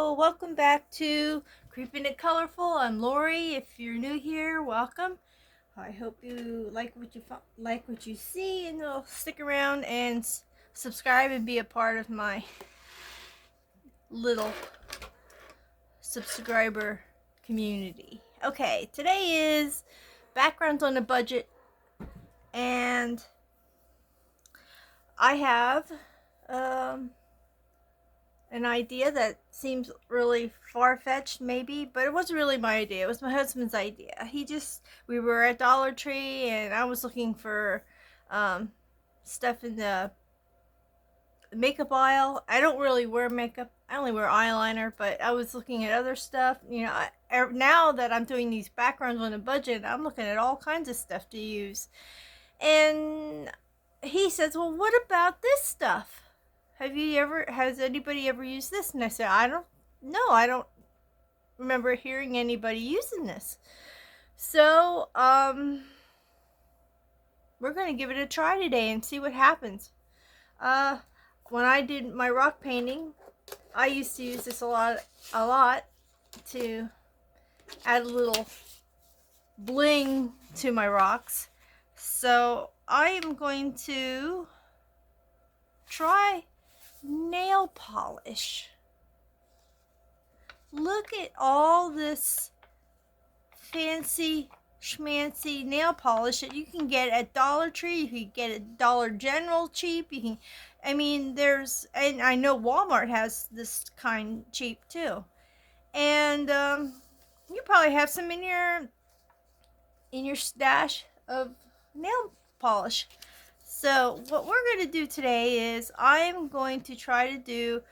Hello, welcome back to Creeping It Colorful. I'm Lori. If you're new here, welcome. I hope you like what you see, and you'll stick around and subscribe and be a part of my little subscriber community. Okay, today is backgrounds on a budget, and I have an idea that seems really far-fetched maybe, but it wasn't really my idea. It was my husband's idea. We were at Dollar Tree, and I was looking for stuff in the makeup aisle. I don't really wear makeup. I only wear eyeliner, but I was looking at other stuff. Now that I'm doing these backgrounds on a budget, I'm looking at all kinds of stuff to use. And he says, well, what about this stuff? Has anybody ever used this? And I said, I don't remember hearing anybody using this. So, we're going to give it a try today and see what happens. When I did my rock painting, I used to use this a lot to add a little bling to my rocks. So, I am going to try nail polish. Look at all this fancy schmancy nail polish that you can get at Dollar Tree. You can get at Dollar General cheap. And I know Walmart has this kind cheap too. And you probably have some in your stash of nail polish. So what we're going to do today is I'm going to try to do,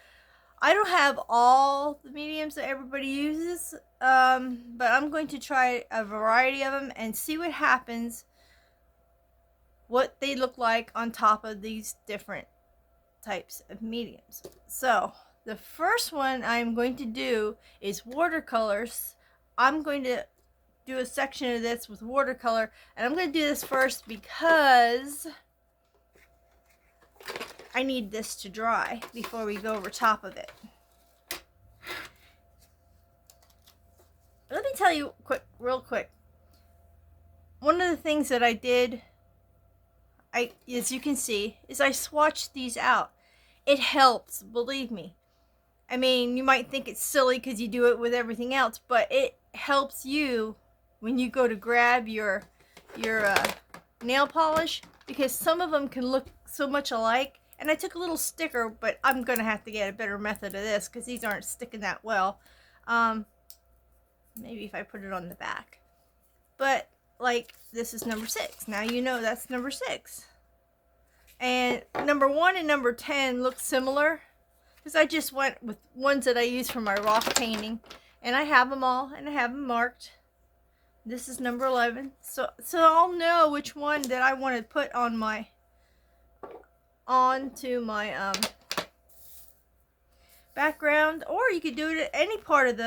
I don't have all the mediums that everybody uses, but I'm going to try a variety of them and see what happens, what they look like on top of these different types of mediums. So the first one I'm going to do is watercolors. I'm going to do a section of this with watercolor, and I'm going to do this first because I need this to dry before we go over top of it. Let me tell you real quick. One of the things that I did, as you can see, is I swatched these out. It helps, believe me. I mean, you might think it's silly because you do it with everything else, but it helps you when you go to grab your nail polish, because some of them can look so much alike. And I took a little sticker, but I'm going to have to get a better method of this because these aren't sticking that well. Maybe if I put it on the back. But, like, this is number 6. Now you know that's number 6. And number 1 and number 10 look similar, because I just went with ones that I use for my rock painting. And I have them all, and I have them marked. This is number 11. So I'll know which one that I want to put on onto my background, or you could do it at any part of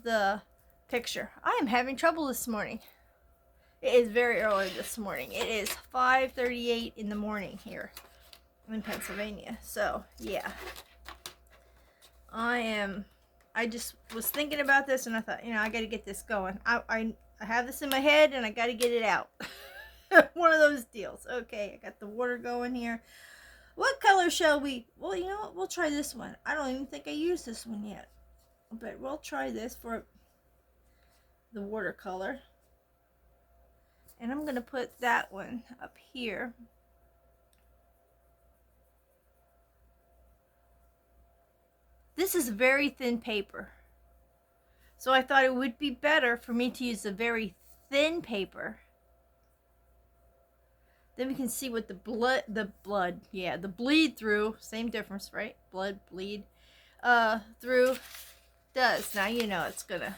the picture. I am having trouble this morning. It is very early this morning. It is 5:38 in the morning here in Pennsylvania. So yeah, I just was thinking about this, and I thought, I got to get this going. I have this in my head, and I got to get it out. One of those deals. Okay, I got the water going here. What color shall we? Well, you know what? We'll try this one. I don't even think I used this one yet. But we'll try this for the watercolor. And I'm going to put that one up here. This is very thin paper. So I thought it would be better for me to use a very thin paper. Then we can see what the bleed through, same difference, right? Blood, bleed, through does. Now you know it's gonna,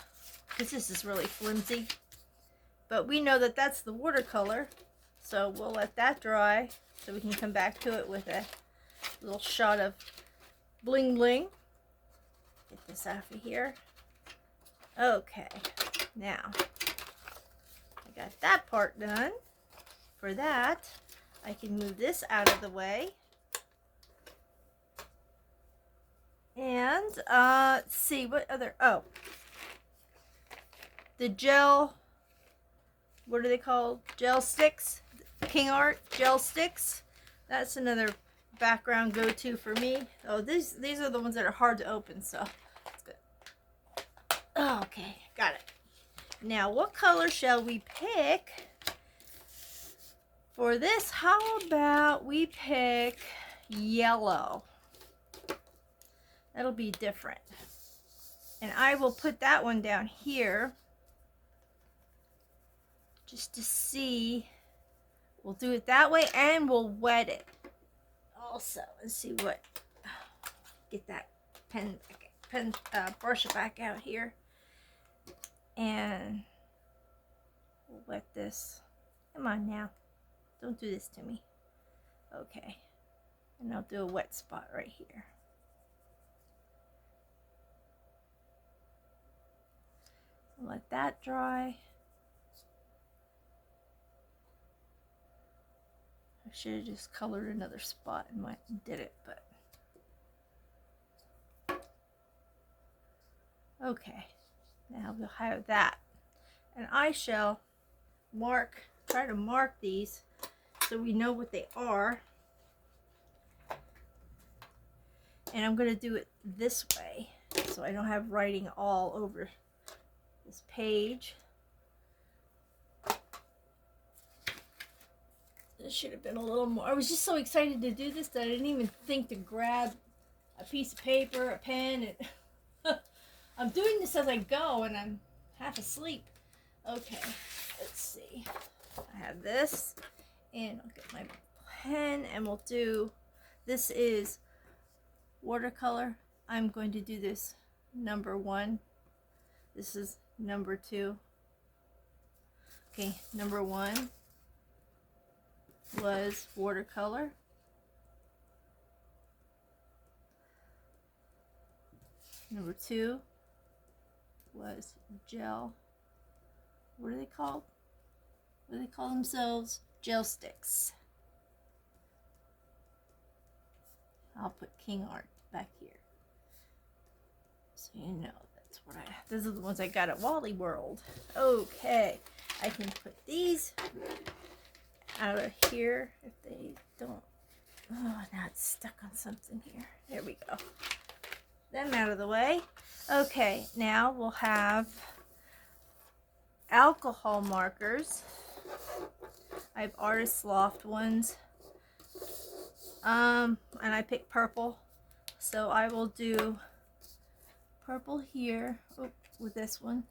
because this is really flimsy. But we know that that's the watercolor, so we'll let that dry so we can come back to it with a little shot of bling bling. Get this out of here. Okay, now I got that part done. For that, I can move this out of the way. And And let's see what other, oh, the gel, what are they called? Gel sticks. King Art gel sticks. That's another background go-to for me. Oh, these are the ones that are hard to open, so that's good. Oh, okay, got it. Now, what color shall we pick for this? How about we pick yellow? That'll be different. And I will put that one down here just to see. We'll do it that way, and we'll wet it also and see what. Get that brush back out here, and we'll wet this. Come on now, don't do this to me. Okay, and I'll do a wet spot right here. Let that dry. I should have just colored another spot and did it, but okay. Now we'll have that, and I shall try to mark these so we know what they are. And I'm going to do it this way so I don't have writing all over this page. This should have been a little more. I was just so excited to do this that I didn't even think to grab a piece of paper, a pen, and I'm doing this as I go and I'm half asleep. Okay, let's see. I have this, and I'll get my pen, and we'll do, this is watercolor. I'm going to do this number 1. This is number 2. Okay, number 1 was watercolor. Number 2 was gel. What are they called? What do they call themselves? Gel sticks. I'll put King Art back here, so you know that's what these are the ones I got at Wally World. Okay, I can put these out of here if they don't. Oh, now it's stuck on something here. There we go. Them out of the way. Okay, now we'll have alcohol markers. I have Artist Loft ones. And I picked purple. So I will do purple here. Oh, with this one.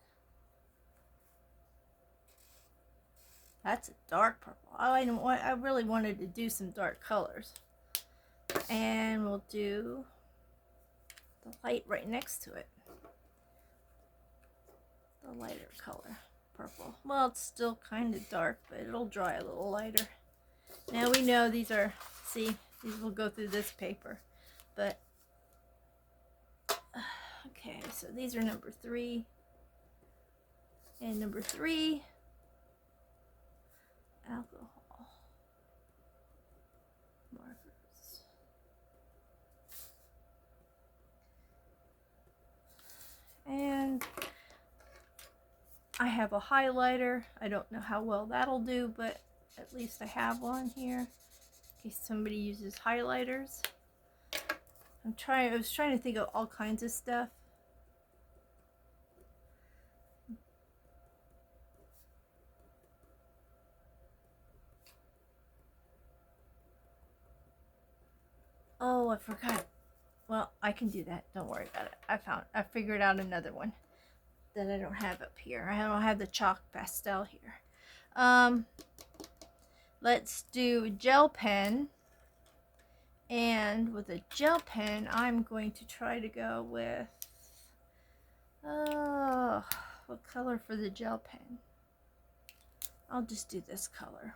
That's a dark purple. Oh, I really wanted to do some dark colors. And we'll do the light right next to it. The lighter color, purple. Well, it's still kind of dark, but it'll dry a little lighter. Now we know these are, see, these will go through this paper. But, okay, so these are number 3. And number 3, alcohol markers. And I have a highlighter. I don't know how well that'll do, but at least I have one here in case somebody uses highlighters. I was trying to think of all kinds of stuff. Oh, I forgot. Well, I can do that. Don't worry about it. I figured out another one that I don't have up here. I don't have the chalk pastel here. Let's do gel pen. And with a gel pen, I'm going to try to go with, what color for the gel pen? I'll just do this color.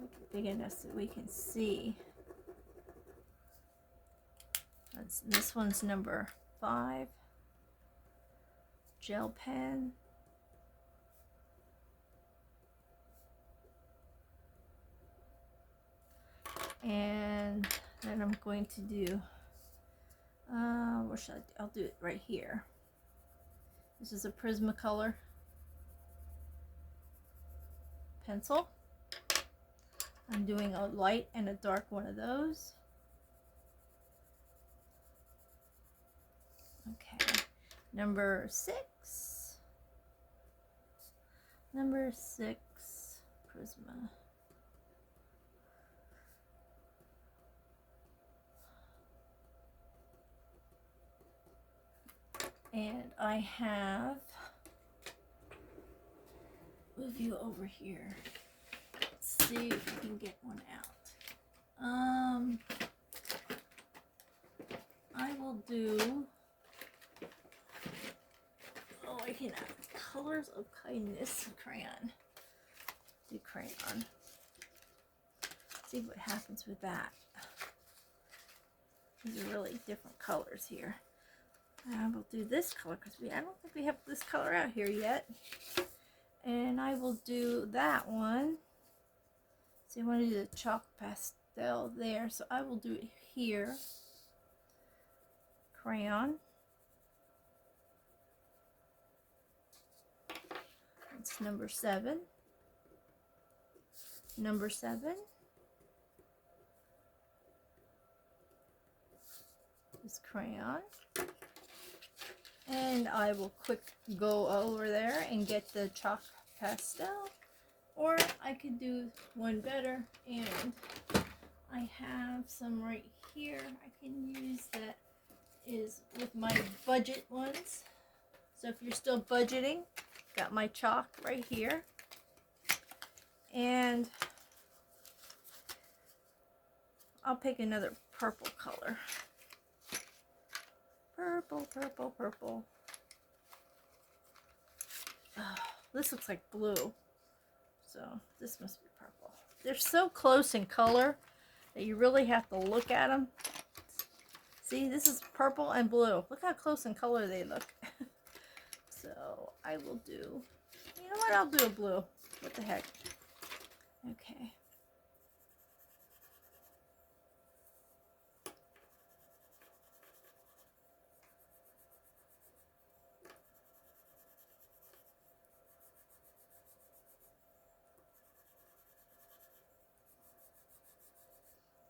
Make it big enough so we can see. This one's number 5. Gel pen. And I'm going to do, where should I do? I'll do it right here. This is a Prismacolor pencil. I'm doing a light and a dark one of those. Okay, number 6. Number 6, Prisma. And I have, move you over here. Let's see if we can get one out. I will do, oh, I can add Colors of Kindness crayon. Do crayon. See what happens with that. These are really different colors here. I will do this color because I don't think we have this color out here yet. And I will do that one. So I want to do the chalk pastel there. So I will do it here. Crayon. It's number 7. Number 7. This crayon. And I will quick go over there and get the chalk pastel. Or I could do one better, and I have some right here I can use that is with my budget ones. So if you're still budgeting, got my chalk right here. And I'll pick another purple color. Purple, purple, purple. Oh, this looks like blue. So this must be purple. They're so close in color that you really have to look at them. See, this is purple and blue. Look how close in color they look. So I will do, you know what, I'll do a blue. What the heck. Okay.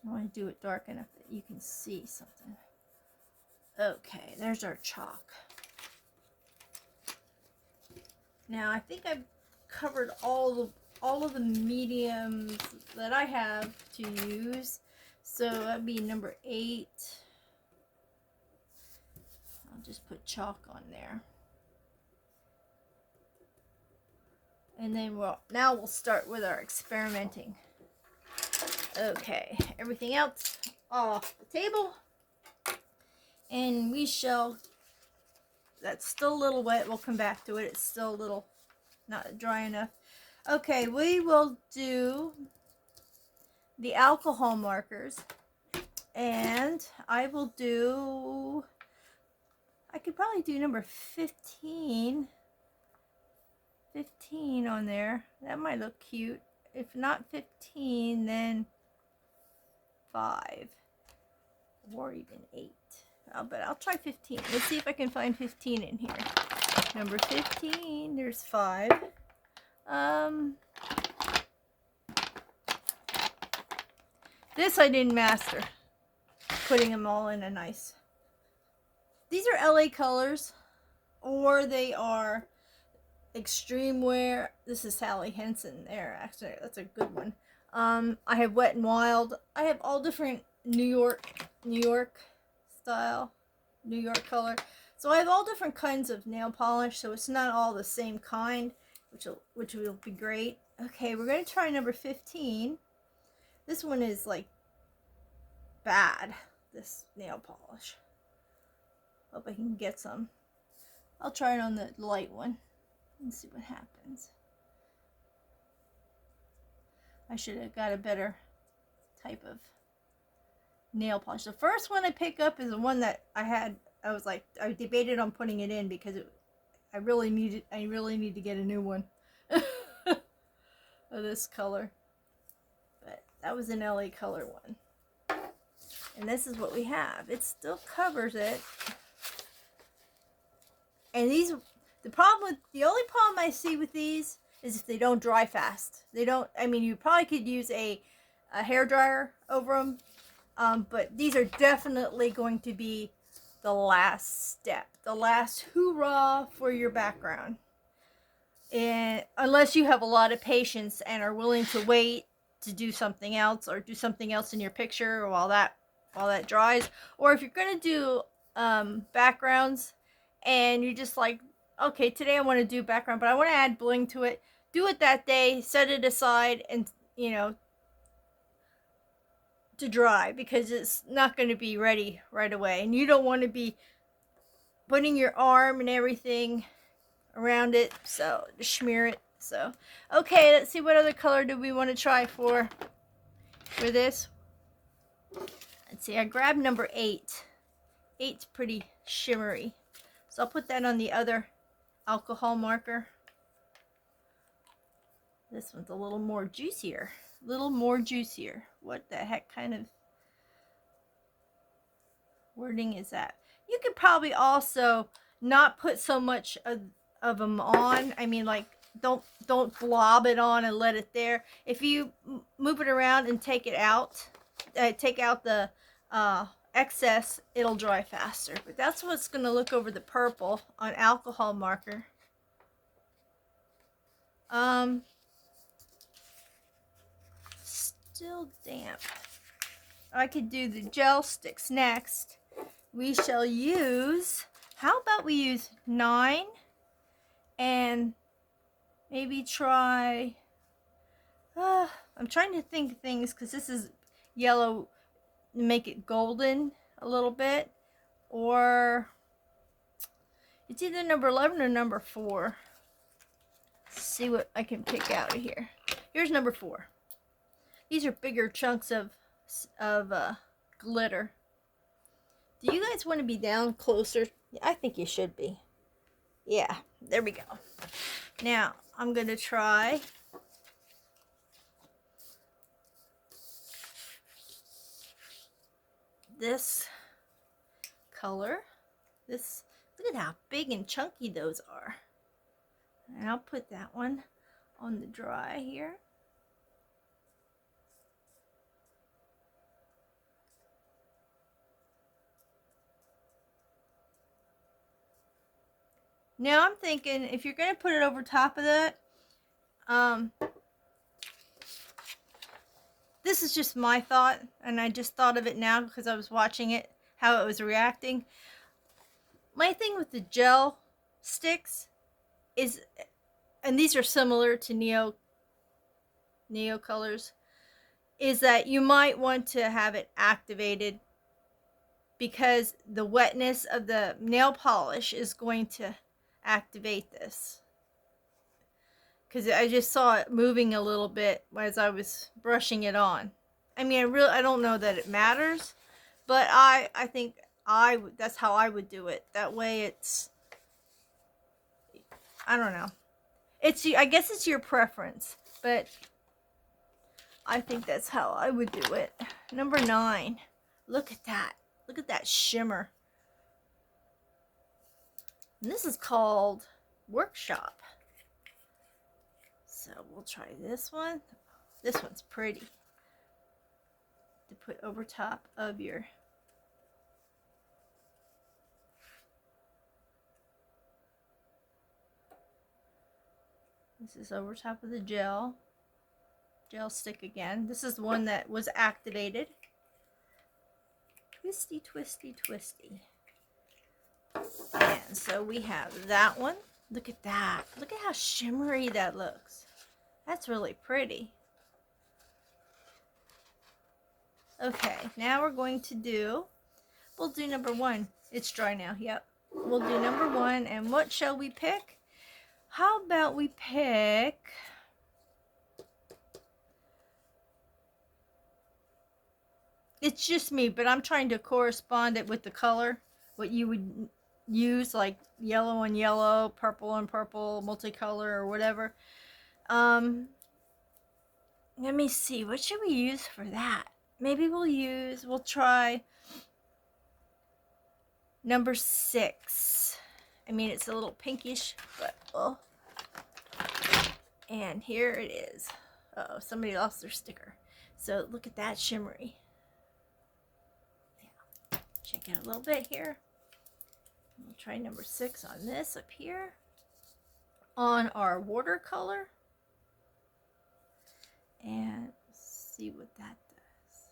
I want to do it dark enough that you can see something. Okay, there's our chalk. Now I think I've covered all of the mediums that I have to use. So that'd be number 8. I'll just put chalk on there. And then we'll start with our experimenting. Okay, everything else off the table. And we shall, that's still a little wet, we'll come back to it. It's still a little not dry enough. Okay, we will do the alcohol markers. And I will do, I could probably do number 15. 15 on there. That might look cute. If not 15, then 5 or even 8. But I'll try 15. Let's see if I can find 15 in here. Number 15, there's 5. This I didn't master. Putting them all in a nice. These are LA colors, or they are extreme wear. This is Sally Henson there. Actually, that's a good one. I have Wet and Wild. I have all different New York style, New York color. So I have all different kinds of nail polish, so it's not all the same kind, which will be great. Okay, we're going to try number 15. This one is like bad, this nail polish. Hope I can get some. I'll try it on the light one and see what happens. I should have got a better type of nail polish. The first one I pick up is the one that I debated on putting it in because I really need to get a new one of this color. But that was an LA color one. And this is what we have. It still covers it. And these, the only problem I see with these is if they don't dry fast. They don't, I mean, you probably could use a hair dryer over them. But these are definitely going to be the last step. The last hoorah for your background. And unless you have a lot of patience and are willing to wait to do something else or do something else in your picture while that dries, or if you're gonna do backgrounds and you just like, okay, today I want to do background, but I want to add bling to it. Do it that day, set it aside, and to dry, because it's not going to be ready right away, and you don't want to be putting your arm and everything around it, so to smear it. So okay, let's see, what other color do we want to try for this. Let's see, I grabbed number 8. 8's pretty shimmery, so I'll put that on the other alcohol marker. This one's a little more juicier. What the heck kind of wording is that? You could probably also not put so much of them on. I mean, like, don't blob it on and let it there. If you move it around and take it out, take out the excess, it'll dry faster. But that's what's going to look over the purple on alcohol marker. Still damp. I could do the gel sticks next. We shall use, how about we use 9 and maybe try, I'm trying to think of things because this is yellow, make it golden a little bit, or it's either number 11 or number 4. Let's see what I can pick out of here. Here's number 4. These are bigger chunks of glitter. Do you guys want to be down closer? I think you should be. Yeah, there we go. Now, I'm going to try this color. Look at how big and chunky those are. And I'll put that one on the dry here. Now I'm thinking, if you're going to put it over top of that, this is just my thought, and I just thought of it now because I was watching it, how it was reacting. My thing with the gel sticks is, and these are similar to Neo colors, is that you might want to have it activated because the wetness of the nail polish is going to activate this. Because I just saw it moving a little bit as I was brushing it on. I mean, I don't know that it matters, but I think that's how I would do it. That way it's, I don't know. I guess it's your preference, but I think that's how I would do it. Number 9. Look at that. Look at that shimmer. And this is called Workshop. So we'll try this one. This one's pretty to put over top of your This is over top of the gel stick again. This is the one that was activated. Twisty, twisty, twisty. And so we have that one. Look at that. Look at how shimmery that looks. That's really pretty. Okay, now we're going to do, we'll do number 1. It's dry now, yep. We'll do number 1, and what shall we pick? How about we pick, it's just me, but I'm trying to correspond it with the color, what you would use, like yellow and yellow, purple and purple, multicolor or whatever. Let me see, what should we use for that? maybe we'll try number 6. I mean, it's a little pinkish, but oh. And here it is. Uh-oh, somebody lost their sticker. So look at that shimmery. Yeah. Check it a little bit here. We'll try number 6 on this up here. On our watercolor. And see what that does.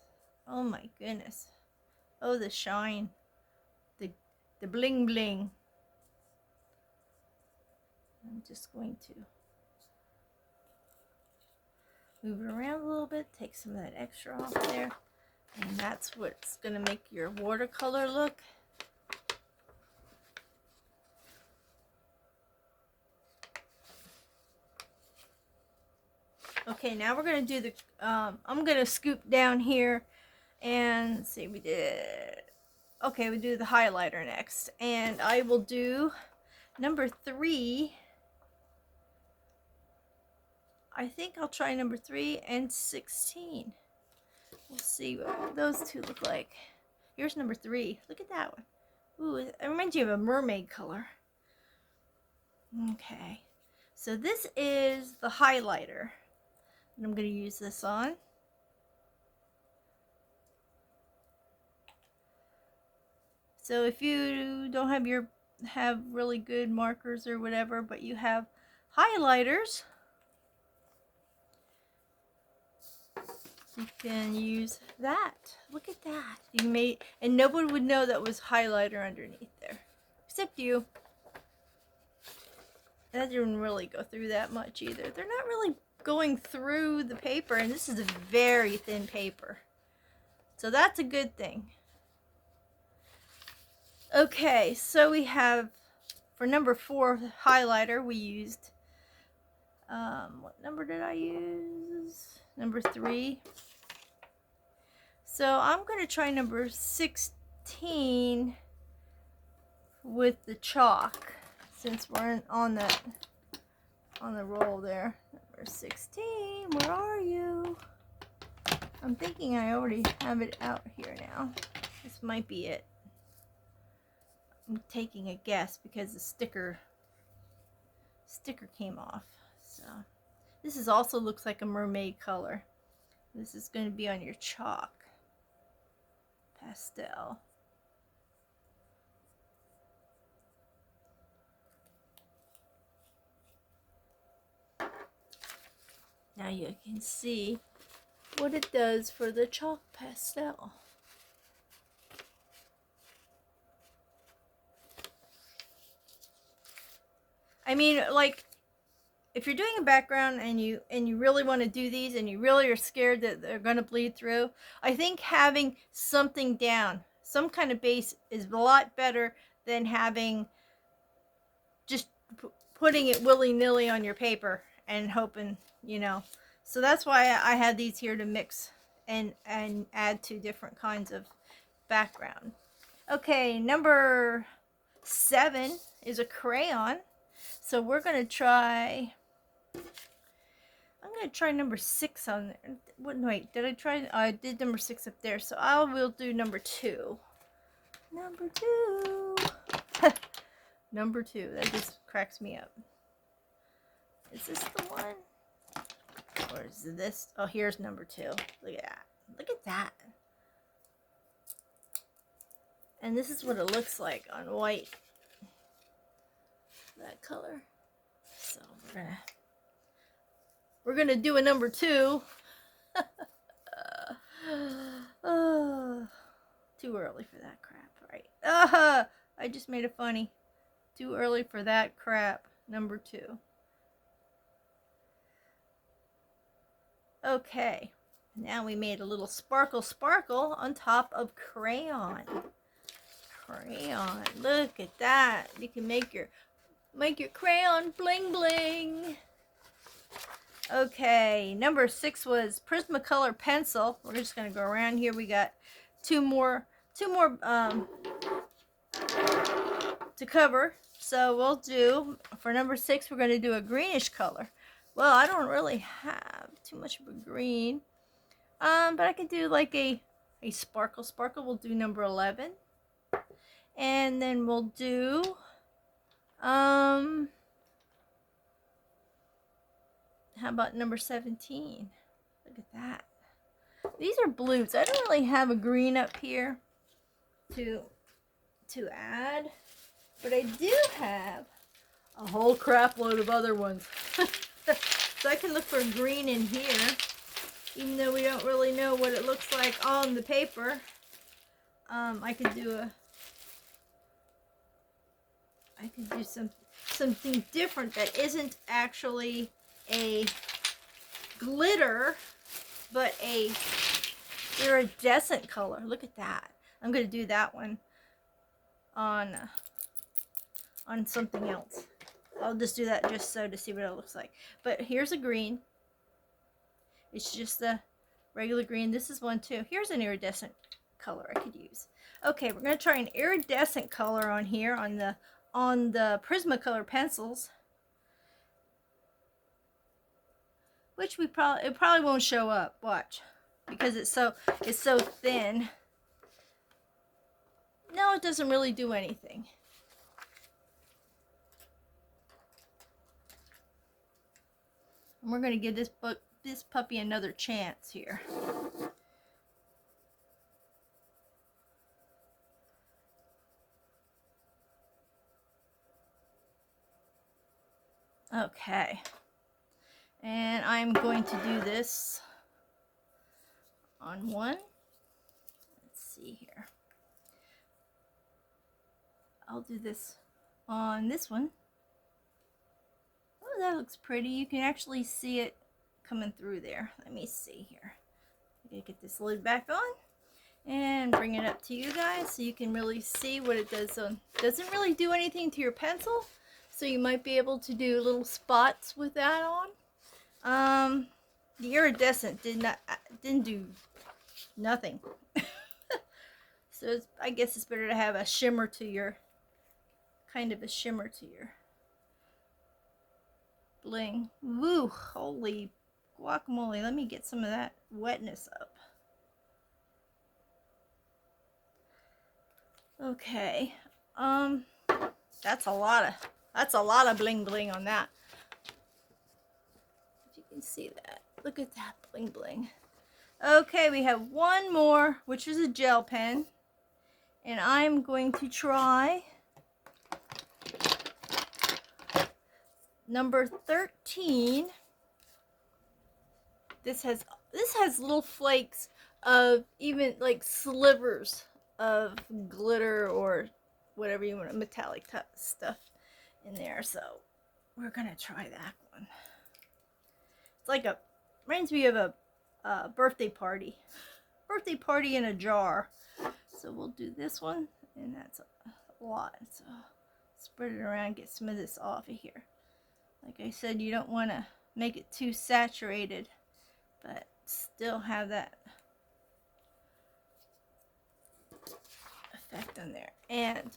Oh my goodness. Oh, the shine. The bling bling. I'm just going to move it around a little bit, take some of that extra off there, and that's what's going to make your watercolor look. Okay, now we're going to do the, I'm going to scoop down here and let's see, we do the highlighter next, and I will do number 3. I think I'll try number 3 and 16. We'll see what those two look like. Here's number 3. Look at that one. Ooh, it reminds you of a mermaid color. Okay, so this is the highlighter. And I'm going to use this on. So if you don't have really good markers or whatever, but you have highlighters, you can use that. Look at that. And nobody would know that was highlighter underneath there, except you. That didn't really go through that much either. They're not really going through the paper, and this is a very thin paper, so that's a good thing. Okay, so we have, for number 4 highlighter, we used, what number did I use? Number 3. So I'm going to try number 16 with the chalk, since we're on the roll there. Number 16, where are you? I'm thinking I already have it out here now. This might be it. I'm taking a guess because the sticker came off. So this also looks like a mermaid color. This is going to be on your chalk pastel. Now you can see what it does for the chalk pastel. I mean, like, if you're doing a background and you really want to do these and you really are scared that they're going to bleed through, I think having something down, some kind of base, is a lot better than having just putting it willy-nilly on your paper and hoping, you know. So that's why I had these here to mix and add to different kinds of background. Okay, number 7 is a crayon. So we're going to try, I'm going to try number 6 on there. Wait, did I try? I did number 6 up there. So I will do number 2. Number 2. Number 2. That just cracks me up. Is this the one? Or is this? Oh, here's number 2. Look at that. Look at that. And this is what it looks like on white. That color. So we're gonna do a number 2. Too early for that crap, right? I just made it funny. Too early for that crap. Number 2. Okay, now we made a little sparkle on top of crayon. Look at that. You can make your crayon bling bling. Okay, number 6 was Prismacolor pencil. We're just gonna go around here. We got two more to cover. So we'll do, for number 6, we're gonna do a greenish color. Well, I don't really have too much of a green. But I can do like a sparkle. Sparkle, we'll do number 11. And then we'll do, how about number 17? Look at that. These are blues. I don't really have a green up here to add, but I do have a whole crap load of other ones. So I can look for green in here, even though we don't really know what it looks like on the paper. I could do something different that isn't actually a glitter, but a iridescent color. Look at that. I'm going to do that one on something else. I'll just do that just so to see what it looks like. But here's a green. It's just the regular green. This is one too. Here's an iridescent color I could use. Okay, we're going to try an iridescent color on here on the Prismacolor pencils, which it probably won't show up. Watch, because it's so thin. No, it doesn't really do anything. And we're going to give this puppy another chance here. Okay. And I'm going to do this on one. Let's see here. I'll do this on this one. Oh, that looks pretty. You can actually see it coming through there. Let me see here. I'm going to get this lid back on and bring it up to you guys so you can really see what it does. So it doesn't really do anything to your pencil, so you might be able to do little spots with that on. The iridescent didn't do nothing. So I guess it's better to have a shimmer to your, kind of a shimmer to your bling. Woo, holy guacamole. Let me get some of that wetness up. Okay. That's a lot of bling bling on that. If you can see that. Look at that bling bling. Okay, we have one more, which is a gel pen. And I'm going to try number 13. This has little flakes of, even like slivers of glitter or whatever you want, metallic stuff in there. So we're gonna try that one. It's like reminds me of a birthday party in a jar. So we'll do this one, and that's a lot. So spread it around, get some of this off of here. Like I said, you don't want to make it too saturated, but still have that effect on there. And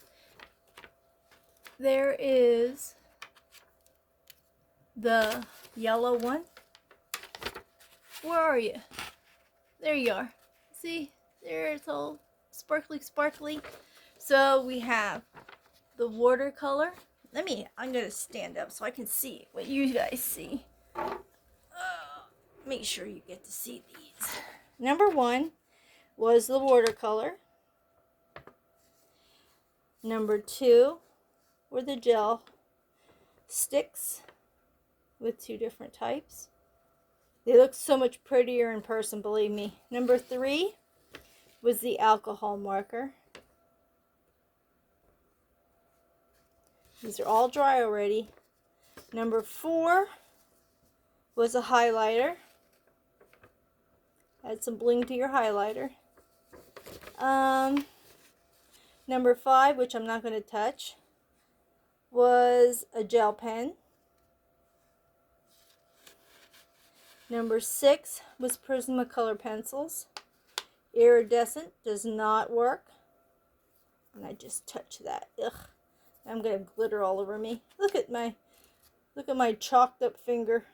there is the yellow one. Where are you? There you are. See? There, it's all sparkly, sparkly. So we have the watercolor. I'm going to stand up so I can see what you guys see. Make sure you get to see these. Number 1 was the watercolor. Number 2 were the gel sticks with 2 different types. They look so much prettier in person, believe me. Number 3 was the alcohol marker. These are all dry already. Number 4 was a highlighter. Add some bling to your highlighter. Number 5, which I'm not going to touch, was a gel pen. Number 6 was Prismacolor pencils. Iridescent does not work. And I just touched that. Ugh. I'm gonna have glitter all over me. Look at my chalked up finger.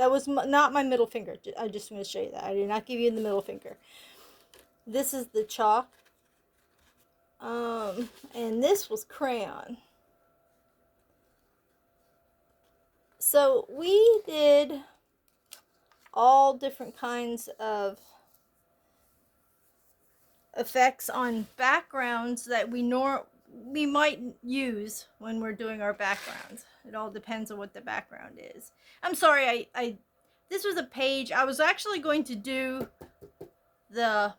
That was not my middle finger. I just want to show you that. I did not give you the middle finger. This is the chalk. And this was crayon. So we did all different kinds of effects on backgrounds that we might use when we're doing our backgrounds. It all depends on what the background is. I'm sorry, I this was a page. I was actually going to do the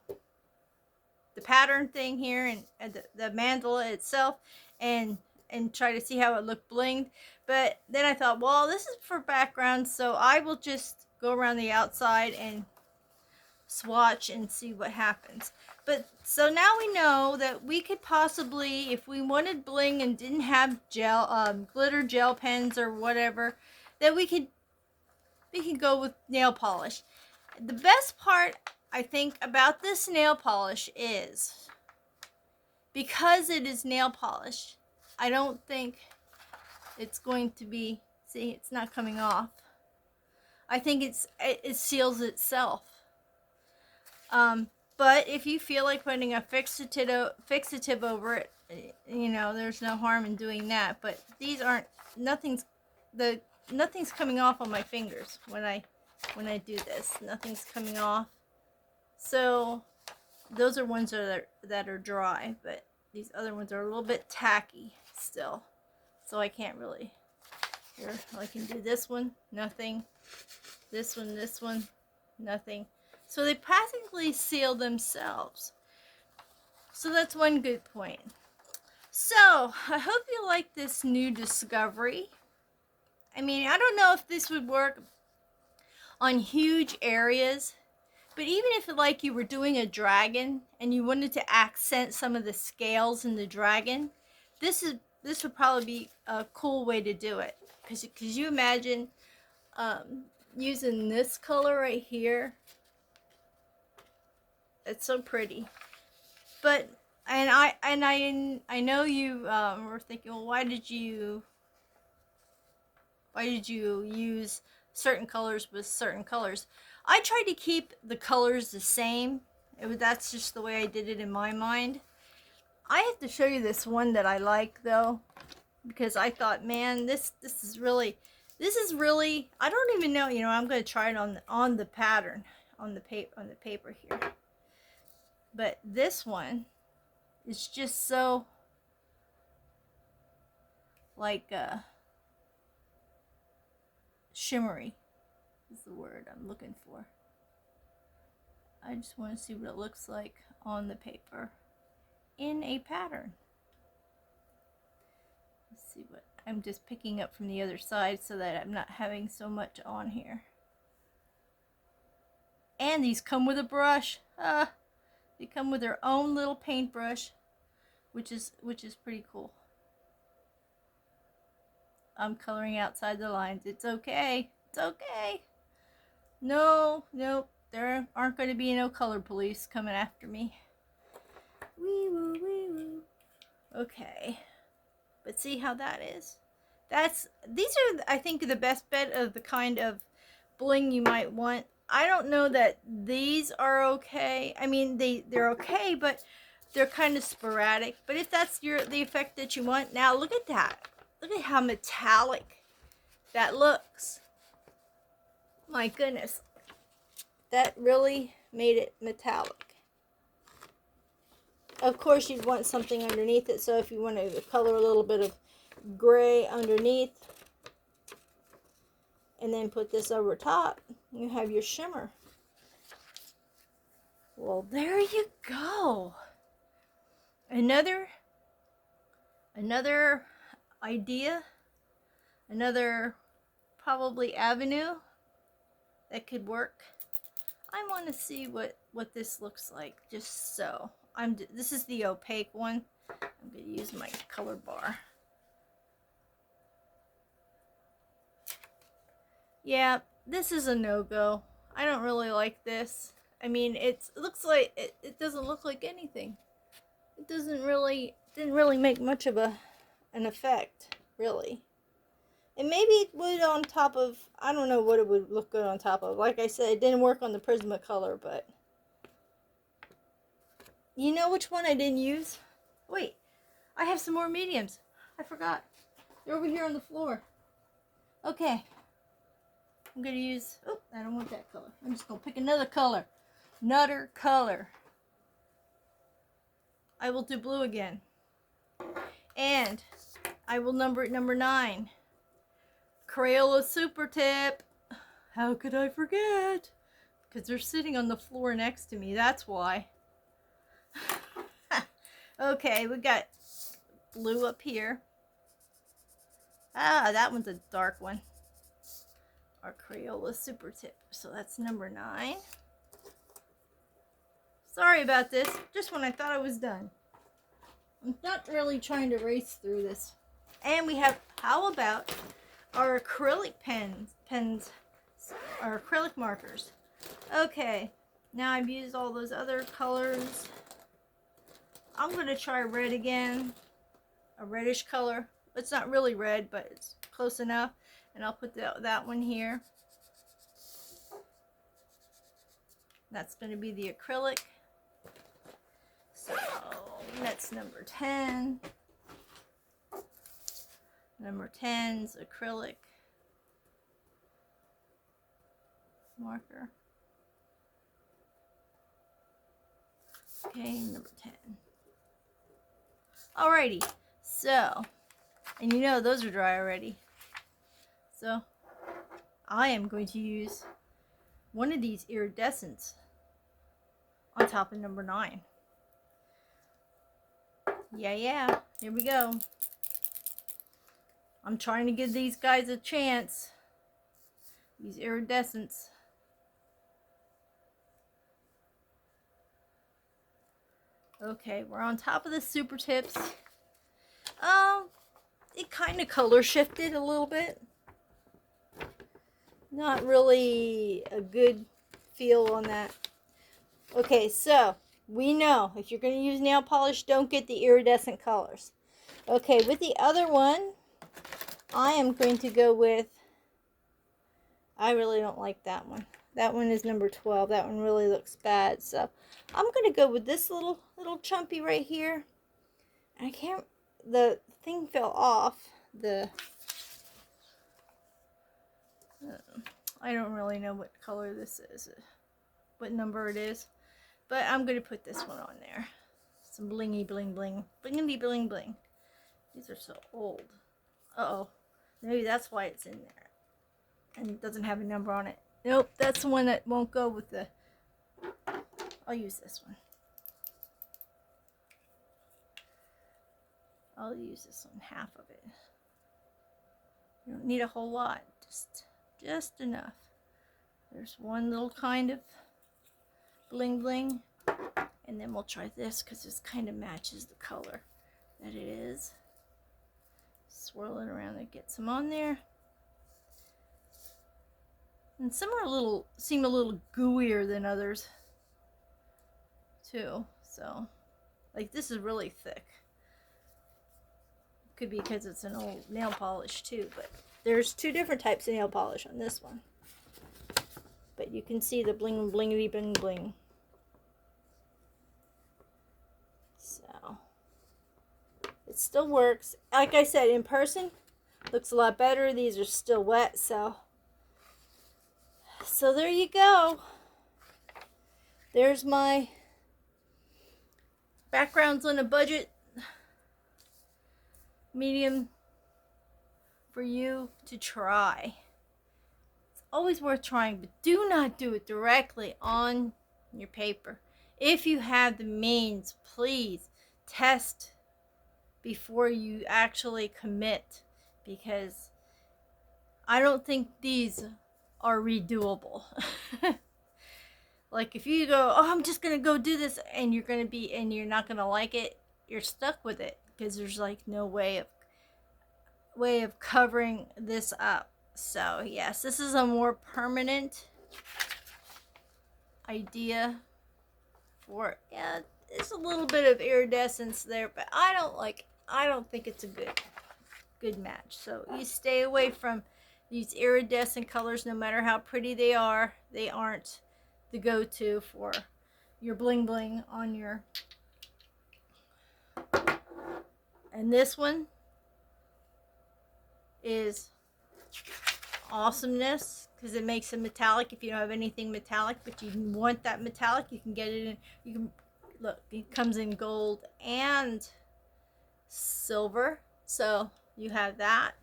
pattern thing here and the mandala itself and try to see how it looked blinged. But then I thought, well, this is for background, so I will just go around the outside and swatch and see what happens. But so now we know that we could possibly, if we wanted bling and didn't have glitter gel pens or whatever, that we could go with nail polish. The best part, I think, about this nail polish is because it is nail polish, I don't think it's going to be, see, it's not coming off. I think it seals itself. But if you feel like putting a fixative over it, you know, there's no harm in doing that. But these aren't, nothing's coming off on my fingers when I do this. Nothing's coming off. So those are ones that are dry, but these other ones are a little bit tacky still. So I can't really. Here, I can do this one, nothing. This one, nothing. So they practically seal themselves. So that's one good point. So I hope you like this new discovery. I mean, I don't know if this would work on huge areas, but even if like you were doing a dragon and you wanted to accent some of the scales in the dragon, this would probably be a cool way to do it. Because you imagine using this color right here. It's so pretty. But I know you were thinking, well, why did you use certain colors with certain colors? I tried to keep the colors the same. That's just the way I did it in my mind. I have to show you this one that I like though, because I thought, man, this is really, I don't even know, you know, I'm going to try it on the pattern, on the paper here. But this one is just so like shimmery is the word I'm looking for. I just want to see what it looks like on the paper in a pattern. Let's see what I'm just picking up from the other side so that I'm not having so much on here. And these come with a brush. They come with their own little paintbrush, which is pretty cool. I'm coloring outside the lines. It's okay. It's okay. No, nope. There aren't going to be no color police coming after me. Wee woo, wee woo. Okay. But see how that is? These are, I think, the best bet of the kind of bling you might want. I don't know that these are okay. I mean, they're okay, but they're kind of sporadic. But if that's the effect that you want, now look at that. Look at how metallic that looks. My goodness. That really made it metallic. Of course, you'd want something underneath it. So if you want to color a little bit of gray underneath, and then put this over top, you have your shimmer. Well, there you go. Another idea, another probably avenue that could work. I want to see what this looks like, just so. This is the opaque one. I'm going to use my color bar. Yeah, this is a no-go. I don't really like this. I mean, it looks like it doesn't look like anything. It didn't really make much of an effect, really. And maybe it would on top of, I don't know what it would look good on top of. Like I said, it didn't work on the Prismacolor, but you know which one I didn't use? Wait, I have some more mediums. I forgot. They're over here on the floor. Okay. I'm going to use, oh, I don't want that color. I'm just going to pick another color. Another color. I will do blue again. And I will number it number 9. Crayola Super Tip. How could I forget? Because they're sitting on the floor next to me. That's why. Okay, we got blue up here. Ah, that one's a dark one. Our Crayola Super Tip. So that's number 9. Sorry about this. Just when I thought I was done. I'm not really trying to race through this. And we have, how about our acrylic pens, our acrylic markers. Okay, now I've used all those other colors. I'm going to try red again. A reddish color. It's not really red, but it's close enough. And I'll put that one here. That's going to be the acrylic. So that's number 10. Number 10's acrylic marker. Okay, number 10. Alrighty, so, and you know those are dry already. So, I am going to use one of these iridescents on top of number 9. Yeah, here we go. I'm trying to give these guys a chance. These iridescents. Okay, we're on top of the super tips. It kind of color shifted a little bit. Not really a good feel on that. Okay, so we know if you're going to use nail polish, don't get the iridescent colors. Okay, with the other one, I am going to go with, I really don't like that one. That one is number 12. That one really looks bad. So I'm going to go with this little chumpy right here. I can't, the thing fell off. I don't really know what color this is, what number it is. But I'm going to put this one on there. Some blingy bling bling. Blingity bling bling. These are so old. Uh-oh. Maybe that's why it's in there. And it doesn't have a number on it. Nope, that's the one that won't go with the... I'll use this one. I'll use this one, half of it. You don't need a whole lot. Just enough. There's one little kind of bling bling. And then we'll try this because this kind of matches the color that it is. Swirl it around and get some on there. And some are seem a little gooier than others too. So, like this is really thick. Could be because it's an old nail polish too, but there's 2 different types of nail polish on this one. But you can see the bling blingity bling bling. So, it still works. Like I said, in person, looks a lot better. These are still wet, so there you go. There's my backgrounds on a budget medium for you to try. It's always worth trying, but do not do it directly on your paper. If you have the means, please test before you actually commit, because I don't think these are redoable. Like if you go, oh, I'm just gonna go do this, and you're not gonna like it, you're stuck with it because there's like no way of covering this up. So yes, this is a more permanent idea for, yeah, it's a little bit of iridescence there, but I don't think it's a good match. So you stay away from these iridescent colors. No matter how pretty they are, they aren't the go-to for your bling bling on your. And this one is awesomeness because it makes it metallic. If you don't have anything metallic but you want that metallic, you can get it in. You can look, it comes in gold and silver, so you have that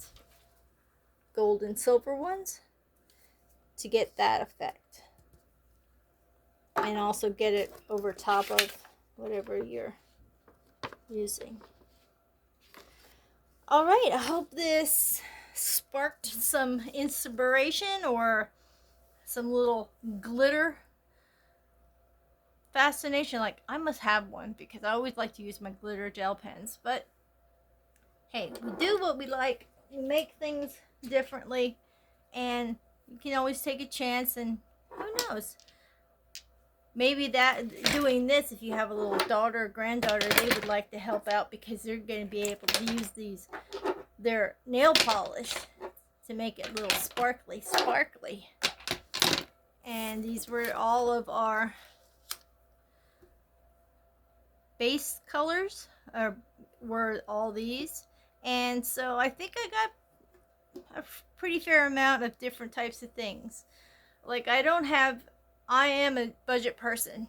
gold and silver ones to get that effect, and also get it over top of whatever you're using. All right, I hope this sparked some inspiration or some little glitter fascination. Like, I must have one because I always like to use my glitter gel pens. But hey, we do what we like. We make things differently, and you can always take a chance, and who knows? Maybe that doing this, if you have a little daughter or granddaughter, they would like to help out because they're going to be able to use their nail polish to make it a little sparkly. And these were all of our base colors, were all these. And so I think I got a pretty fair amount of different types of things. Like, I am a budget person,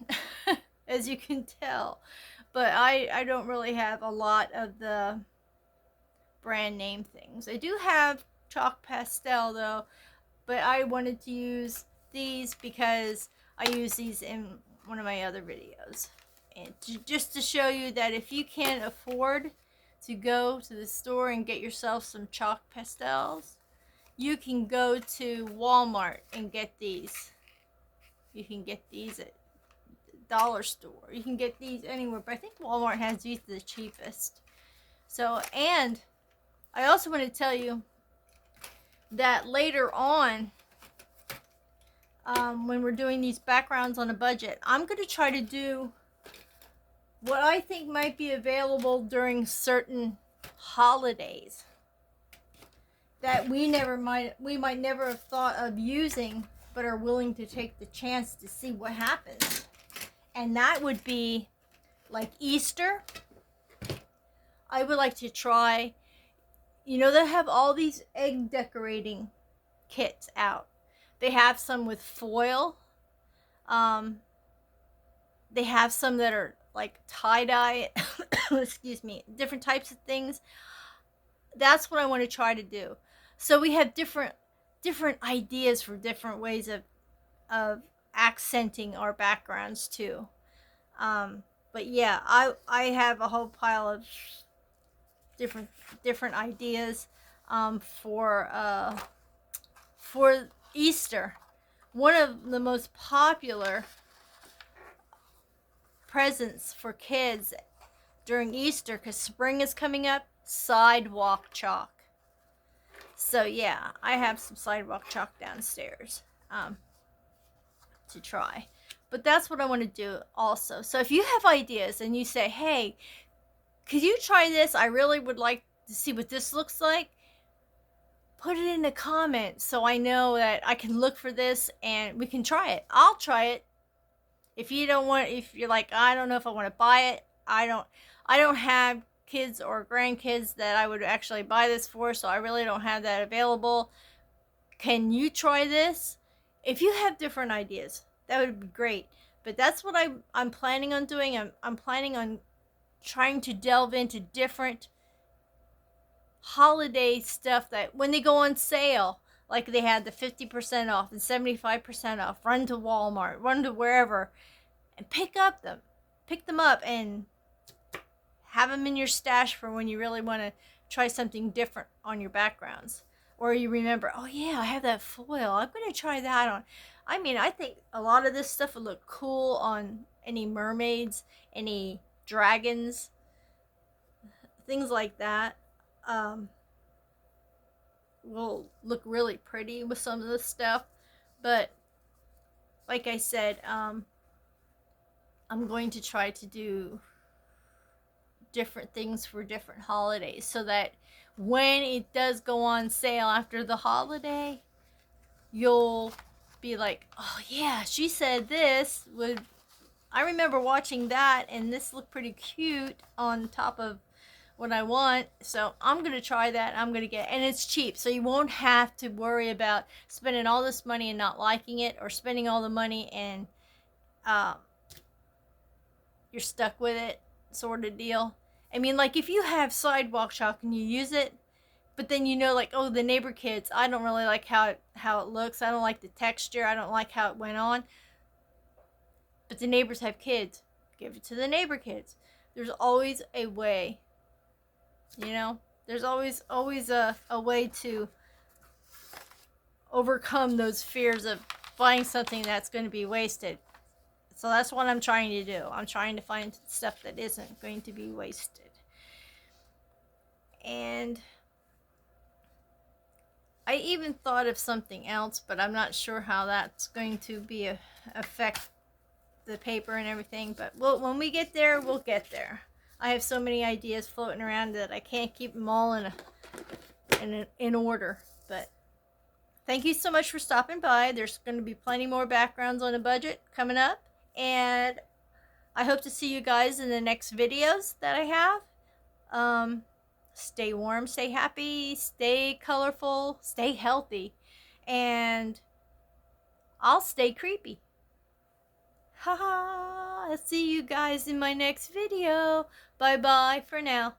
as you can tell, but I don't really have a lot of the brand name things. I do have chalk pastel though, but I wanted to use these because I use these in one of my other videos. And just to show you that if you can't afford to go to the store and get yourself some chalk pastels, you can go to Walmart and get these. You can get these at the dollar store. You can get these anywhere, but I think Walmart has these the cheapest. So, and I also want to tell you that later on, when we're doing these backgrounds on a budget, I'm going to try to do what I think might be available during certain holidays that we might never have thought of using, but are willing to take the chance to see what happens. And that would be like Easter. I would like to try, they have all these egg decorating kits out. They have some with foil. They have some that are like tie-dye, excuse me, different types of things. That's what I want to try to do. So we have different ideas for different ways of accenting our backgrounds too. But yeah, I have a whole pile of different ideas for Easter. One of the most popular presents for kids during Easter, because spring is coming up, sidewalk chalk. So yeah, I have some sidewalk chalk downstairs to try. But that's what I want to do also. So if you have ideas and you say, hey, could you try this? I really would like to see what this looks like. Put it in the comments so I know that I can look for this and we can try it. I'll try it. If you're like, I don't know if I want to buy it. I don't have kids or grandkids that I would actually buy this for, so I really don't have that available. Can you try this? If you have different ideas, that would be great. But that's what I'm planning on doing. I'm planning on trying to delve into different holiday stuff that when they go on sale, like they had the 50% off and 75% off, run to Walmart, run to wherever, and pick them up and have them in your stash for when you really want to try something different on your backgrounds. Or you remember, oh yeah, I have that foil, I'm going to try that on. I think a lot of this stuff would look cool on any mermaids, any dragons, things like that. Will look really pretty with some of this stuff. But like I said, I'm going to try to do different things for different holidays, so that when it does go on sale after the holiday, you'll be like, oh yeah, she said this would, I remember watching that and this looked pretty cute on top of what I want, so I'm gonna try that. I'm gonna get, and it's cheap, so you won't have to worry about spending all this money and not liking it, or spending all the money and um, you're stuck with it, sort of deal. I mean, like if you have sidewalk chalk and you use it, but then you know, like, oh, the neighbor kids, I don't really like how it looks. I don't like the texture. I don't like how it went on. But the neighbors have kids. Give it to the neighbor kids. There's always a way. You know, there's always a way to overcome those fears of buying something that's going to be wasted. So that's what I'm trying to do. I'm trying to find stuff that isn't going to be wasted. And I even thought of something else, but I'm not sure how that's going to be affect the paper and everything. But when we get there, we'll get there. I have so many ideas floating around that I can't keep them all in order. But thank you so much for stopping by. There's going to be plenty more backgrounds on a budget coming up, and I hope to see you guys in the next videos that I have. Stay warm, stay happy, stay colorful, stay healthy, and I'll stay creepy. Haha, I'll see you guys in my next video. Bye bye for now.